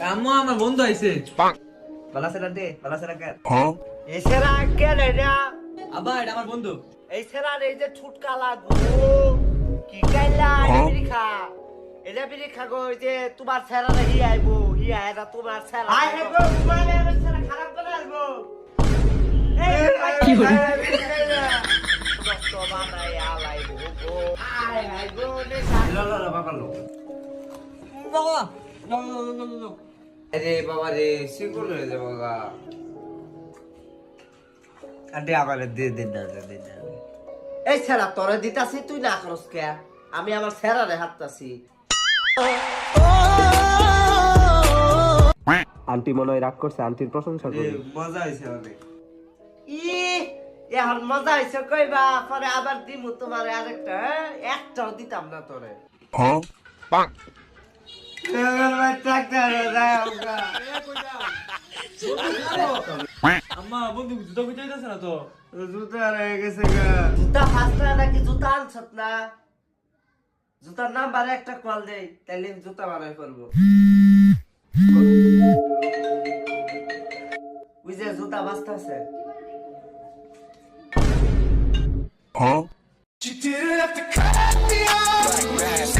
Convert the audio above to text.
আম্মু আমার বন্ধু আইছে। ভালো আছে না? ভালো আছে না? এই সেরা কে রে? আব্বা এটা আমার বন্ধু। এই সেরা এই যে ছুটকা লাগু কি গাইলা বিড়ি খা। এটা বিড়ি খা গো, ওই যে তোমার সেরা হি আইবো, হি আইরা তোমার সেরা আই হে গো, তোমার এর সেরা খারাপ করে আইবো। কি হলো? তো বানাই আলাইবো গো। আয় আই গো নে লো বাবা লো। বাবা লো। আরে বাবা রে সিকুল হয়ে যাবো গা। আরে আমার দিন না। এই সেরা তোরে দিতাছি, তুই না করস কে? আমি আমার সেরা রে হাততাছি। আন্টি মনে হয় রাগ করছে, আন্টির প্রশংসা করি। মজা হয়েছে অনেক। এখন মজা হয়েছে কইবা, পরে আবার দিমু তোমার আরেকটা। একটাও দিতাম না তোরে। আম্মা বন্ধু জুতো খুঁজে যাচ্ছে না তো। জুতা রয়ে গেছে গা। জুতা ফাস্টা নাকি জুতা আনছত না? জুতার নাম্বারে একটা কল দেই, তাইলে জুতা বানাই করবো। ওই যে জুতা বাস্তা আছে। You didn't have to cut me off.